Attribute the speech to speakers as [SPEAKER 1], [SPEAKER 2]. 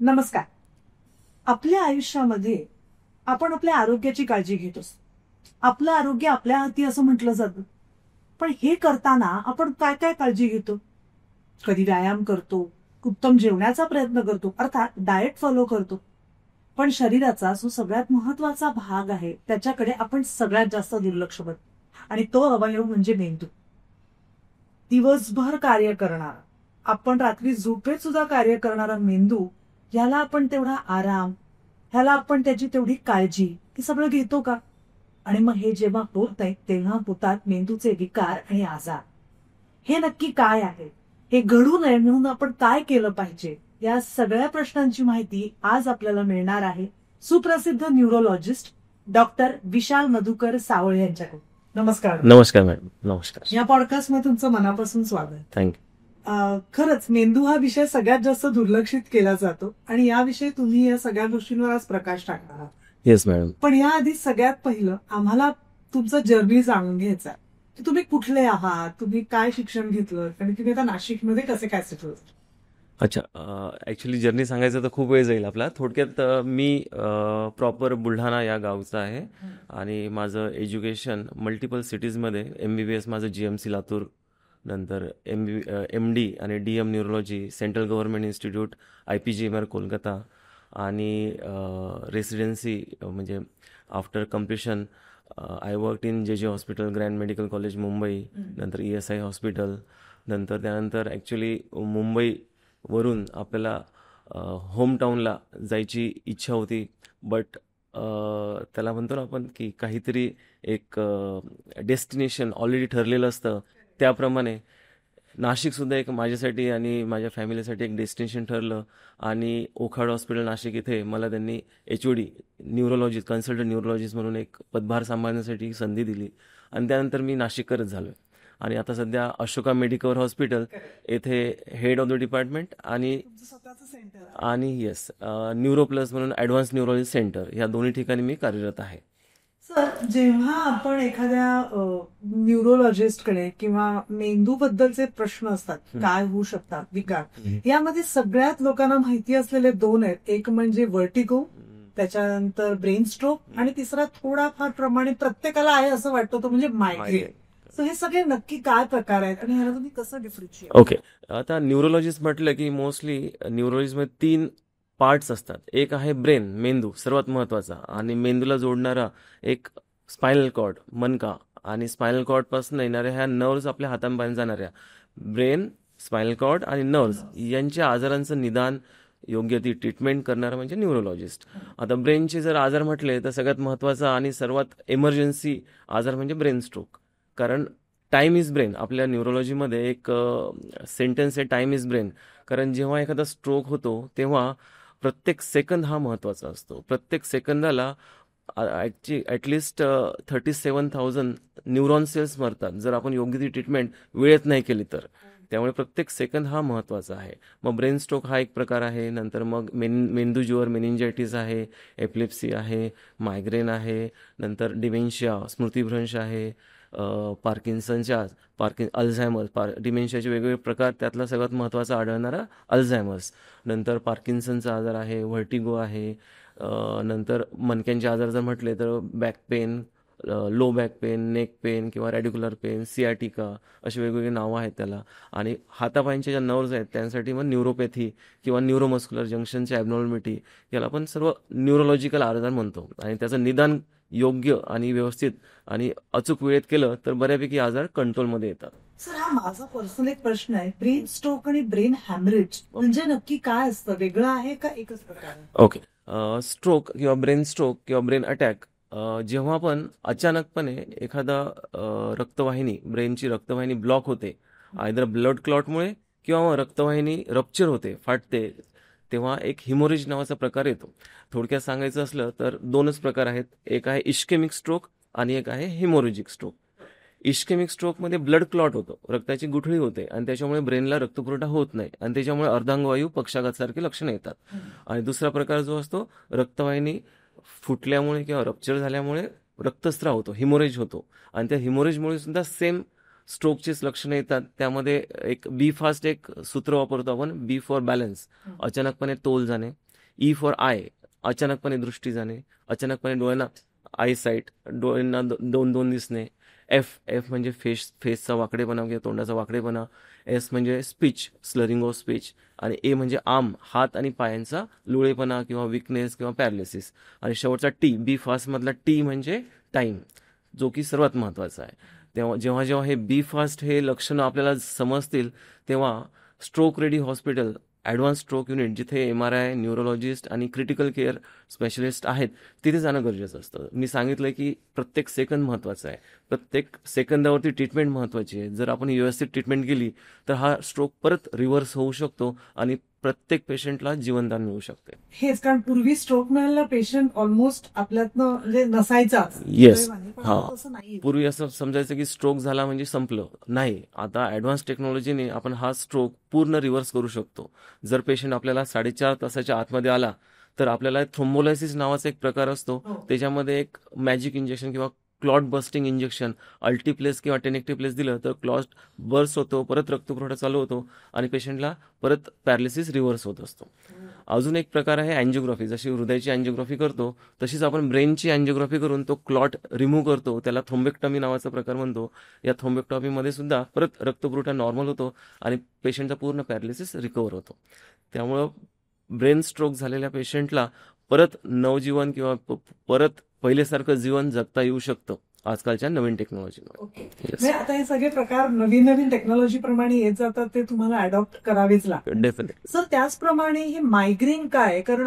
[SPEAKER 1] नमस्कार. आपल्या आयुष्यामध्ये आपण आपल्या आरोग्याची काळजी घेतोस. आपलं आरोग्य आपल्या हाती असं म्हटलं जातं. पण हे करताना आपण काय काय काळजी घेतो? कधी व्यायाम करतो, उत्तम जेवण्याचा प्रयत्न करतो, अर्थात डाएट फॉलो करतो. पण शरीराचा जो सगळ्यात महत्वाचा भाग आहे त्याच्याकडे आपण सगळ्यात जास्त दुर्लक्ष करतो. आणि तो अवयव म्हणजे मेंदू. दिवसभर कार्य करणारा, आपण रात्री झोपेत सुद्धा कार्य करणारा मेंदू, ह्याला आपण तेवढा आराम, ह्याला आपण त्याची तेवढी काळजी, हे सगळं घेतो का? आणि मग हे जेव्हा होत नाही तेव्हा होतात मेंदूचे विकार आणि आजार. हे नक्की काय आहे? हे घडू नये म्हणून आपण काय केलं पाहिजे? या सगळ्या प्रश्नांची माहिती आज आपल्याला मिळणार आहे सुप्रसिद्ध न्यूरोलॉजिस्ट डॉक्टर विशाल मधुकर सावळे यांच्याकडून. नमस्कार.
[SPEAKER 2] नमस्कार मॅडम. नमस्कार.
[SPEAKER 1] या पॉडकास्टमध्ये तुमचं मनापासून स्वागत.
[SPEAKER 2] थँक्यू.
[SPEAKER 1] खरंच मेंदू हा विषय सगळ्यात जास्त दुर्लक्षित केला जातो आणि याविषयी तुम्ही या सगळ्या गोष्टींवर आज प्रकाश टाकणार आहात.
[SPEAKER 2] Yes madam.
[SPEAKER 1] पण याआधी सगळ्यात पहिलं आम्हाला तुमचं जर्नी जाणून घ्यायचं आहे की तुम्ही कुठले आहात, तुम्ही काय शिक्षण घेतलं आणि तुम्ही आता नाशिकमध्ये कसे काय सेटल?
[SPEAKER 2] अच्छा, ॲक्च्युली जर्नी सांगायचं तर खूप वेळ जाईल आपला. थोडक्यात मी प्रॉपर बुलढाणा या गावचा आहे आणि माझं एज्युकेशन मल्टिपल सिटीजमध्ये MBBS माझं GMC लातूर, नंतर MD आणि DM neurology central government institute IPGMR Kolkata आणि रेसिडेन्सी म्हणजे after completion I work in JJ hospital, grand medical college Mumbai, नंतर ESI हॉस्पिटल. नंतर त्यानंतर ॲक्च्युली मुंबईवरून आपल्याला होमटाऊनला जायची इच्छा होती, बट त्याला म्हणतो ना आपण की काहीतरी एक डेस्टिनेशन ऑलरेडी ठरलेलं असतं. त्याप्रमाणे नाशिकसुद्धा एक माझ्यासाठी आणि माझ्या फॅमिलीसाठी एक डेस्टिनेशन ठरलं आणि ओखाड हॉस्पिटल नाशिक इथे मला त्यांनी HOD न्यूरोलॉजिस्ट, कन्सल्टंट न्यूरोलॉजिस्ट म्हणून एक पदभार सांभाळण्यासाठी संधी दिली आणि त्यानंतर मी नाशिककरच झालो आणि आता सध्या अशोका मेडिकवर हॉस्पिटल येथे हेड ऑफ द डिपार्टमेंट आणि येस न्यूरो प्लस म्हणून ॲडव्हान्स न्यूरोलॉजी सेंटर या दोन्ही ठिकाणी मी कार्यरत आहे.
[SPEAKER 1] सर, जेव्हा आपण एखाद्या न्यूरोलॉजिस्टकडे किंवा मेंदू बद्दलचे प्रश्न असतात, काय होऊ शकतात विकार, यामध्ये सगळ्यात लोकांना माहिती असलेले दोन आहेत. एक म्हणजे वर्टिगो, त्याच्यानंतर ब्रेन स्ट्रोक आणि तिसरा थोडाफार प्रमाणे प्रत्येकाला आहे असं वाटतं तो म्हणजे मायग्रेन. सो हे सगळे नक्की काय प्रकार आहेत आणि ह्याला तुम्ही कसं डिफरन्शिएट?
[SPEAKER 2] ओके, आता न्यूरोलॉजिस्ट म्हटलं की मोस्टली न्यूरोलॉजिस्टमध्ये 3 पार्ट्स असतात. एक आहे ब्रेन, मेंदू सर्वात महत्त्वाचा, आणि मेंदूला जोडणारा एक स्पायनल कॉर्ड, मनका, आणि स्पायनल कॉर्डपासून येणाऱ्या ह्या नर्व्स आपल्या हातांपासून जाणाऱ्या ब्रेन, स्पायनल कॉर्ड आणि नर्व्स यांच्या आजारांचं निदान, योग्य ती ट्रीटमेंट करणारा म्हणजे न्यूरोलॉजिस्ट. आता ब्रेनचे जर आजार म्हटले तर सगळ्यात महत्त्वाचा आणि सर्वात इमर्जन्सी आजार म्हणजे ब्रेन स्ट्रोक. कारण टाईम इज ब्रेन, आपल्या न्यूरोलॉजीमध्ये एक सेंटेन्स आहे, टाईम इज ब्रेन. कारण जेव्हा एखादा स्ट्रोक होतो तेव्हा प्रत्येक सेकंद हा महत्त्वाचा असतो. प्रत्येक सेकंदाला ॲटलिस्ट 37,000 न्यूरॉन सेल्स मरतात जर आपण योग्य ती ट्रीटमेंट वेळेत नाही केली तर. त्यामुळे प्रत्येक सेकंद हा महत्त्वाचा आहे. मग ब्रेन स्ट्रोक हा एक प्रकार आहे. नंतर मग मेंदूज्वर मेनिंजायटिस आहे, एपिलेप्सी आहे, मायग्रेन आहे, नंतर डिमेन्शिया, स्मृतिभ्रंश आहे, अल्झायमर्स, डिमेन्शियाचे वेगवेगळे प्रकार, त्यातला सगळ्यात महत्त्वाचा आढळणारा अल्झायमर्स. नंतर पार्किन्सनचा आजार आहे, व्हर्टिगो आहे. नंतर मणक्यांचे आजार जर म्हटले तर back pain, low back pain, neck pain किंवा रॅडिक्युलर पेन, सियाटिका, अशी वेगवेगळी नावं आहेत त्याला. आणि हातापायांच्या ज्या नर्व्स आहेत त्यांसाठी मग न्यूरोपॅथी किंवा न्यूरोमस्क्युलर जंक्शनची ॲबनॉर्मॅलिटी, याला आपण सर्व न्यूरोलॉजिकल आजार म्हणतो. आणि त्याचं निदान योग्य आणि व्यवस्थित आणि अचूक वेळेत केलं तर बऱ्यापैकी आजार कंट्रोलमध्ये येतात.
[SPEAKER 1] सर, हा माझा पर्सनल एक प्रश्न आहे. ब्रेन स्ट्रोक आणि ब्रेन हॅमरेज म्हणजे नक्की काय असतं? वेगळं आहे का एकच प्रकार?
[SPEAKER 2] ओके, स्ट्रोक किंवा ब्रेन स्ट्रोक किंवा ब्रेन अटॅक जेव्हा पण अचानकपणे एखादा रक्तवाहिनी, ब्रेनची रक्तवाहिनी ब्लॉक होते, आयदर ब्लड क्लॉटमुळे किंवा रक्तवाहिनी रप्चर होते, फाटते, तेव्हा एक हिमोरेज नावाचा प्रकार येतो. थोडक्यात सांगायचं असलं तर 2च प्रकार आहेत. एक आहे इश्केमिक स्ट्रोक आणि एक आहे हिमोरेजिक स्ट्रोक. इश्केमिक स्ट्रोकमध्ये ब्लड क्लॉट होतो, रक्ताची गुठळी होते आणि त्याच्यामुळे ब्रेनला रक्तपुरवठा होत नाही आणि त्याच्यामुळे अर्धांगवायू, पक्षाघातासारखी लक्षणं येतात. आणि दुसरा प्रकार जो असतो, रक्तवाहिनी फुटल्यामुळे किंवा रप्चर झाल्यामुळे रक्तस्राव होतो, हिमोरेज होतो, आणि त्या हिमोरेजमुळे सुद्धा सेम स्ट्रोकचीच लक्षणं येतात. त्यामध्ये एक बी फास्ट एक सूत्र वापरतो आपण, बी फॉर बॅलन्स. अचानकपणे तोल जाणे, ई फॉर आय, अचानकपणे दृष्टी जाणे, अचानकपणे डोळ्यांना आय साईट, डोळ्यांना दोन दोन दिसणे. एफ म्हणजे फेसचा वाकडेपणा किंवा तोंडाचा वाकडेपणा. एस म्हणजे स्पीच, स्लरिंग ऑफ स्पीच. आणि ए म्हणजे आर्म, हात आणि पायांचा लुळेपणा किंवा विकनेस किंवा पॅरालिसिस. आणि शेवटचा टी, बी फास्ट मधला टी म्हणजे टाइम, जो की सर्वात महत्वाचा आहे. तेव्हा जेव्हा जेव्हा हे बी फास्ट हे लक्षणं आपल्याला समजतील, तेव्हा stroke ready hospital, advance stroke unit, जिथे MRI, न्यूरोलॉजिस्ट आणि क्रिटिकल केअर स्पेशलिस्ट आहेत, तिथे जाणं गरजेचं असतं. मी सांगितलं की प्रत्येक सेकंद महत्त्वाचा आहे, प्रत्येक सेकंदावरती ट्रीटमेंट महत्त्वाची आहे. जर आपण व्यवस्थित ट्रीटमेंट केली तर हा स्ट्रोक परत रिव्हर्स होऊ शकतो आणि प्रत्येक पेशंटला जीवनदान मिळू शकते.
[SPEAKER 1] हेच कारण पूर्वी स्ट्रोक मिळालेला पेशंट ऑलमोस्ट आपल्यातनं म्हणजे नसायचाच.
[SPEAKER 2] येस.
[SPEAKER 1] पण
[SPEAKER 2] हा.
[SPEAKER 1] आता तसं नाही.
[SPEAKER 2] पूर्वी असं समजायचं की स्ट्रोक झाला म्हणजे संपलं. नाही, आता ॲडव्हान्स टेक्नॉलॉजीने आपण हा स्ट्रोक पूर्ण रिव्हर्स करू शकतो. जर पेशंट आपल्याला 4.5 तासाच्या आतमध्ये आला तर आपल्याला थ्रोम्बोलायसिस नावाचा एक प्रकार असतो.
[SPEAKER 1] हो.
[SPEAKER 2] त्याच्यामध्ये एक मॅजिक इंजेक्शन किंवा क्लॉट बस्टिंग इंजेक्शन, अल्टीप्लेस किंवा टेनेक्टिप्लेस दिलं तर क्लॉट बर्स्ट होतो, परत रक्तपुरवठा चालू होतो आणि पेशंटला परत पॅरालिसिस रिव्हर्स होत असतो. अजून एक प्रकार आहे अँजिओग्राफी. जशी हृदयाची अँजिओग्राफी करतो तशीच आपण ब्रेनची अँजिओग्राफी करून तो क्लॉट रिमूव्ह करतो. त्याला थ्रोम्बेक्टॉमी नावाचा प्रकार म्हणतो. या थ्रोम्बेक्टॉमीमध्ये सुद्धा परत रक्तपुरवठा नॉर्मल होतो आणि पेशंटचा पूर्ण पॅरालिसिस रिकवर होतो. त्यामुळं ब्रेन स्ट्रोक झालेल्या पेशंटला परत नवजीवन किंवा परत पहिल्यासारखं जीवन जगता येऊ शकतं आजकालच्या नवीन टेक्नॉलॉजीमुळे.
[SPEAKER 1] ओके. म्हणजे आता हे सगळे प्रकार नवीन नवीन टेक्नॉलॉजी प्रमाणे येत जातात, ते तुम्हाला अडॉप्ट करावेच लागतात.
[SPEAKER 2] डेफिनेटली.
[SPEAKER 1] सर त्याचप्रमाणे हे मायग्रेन काय, कारण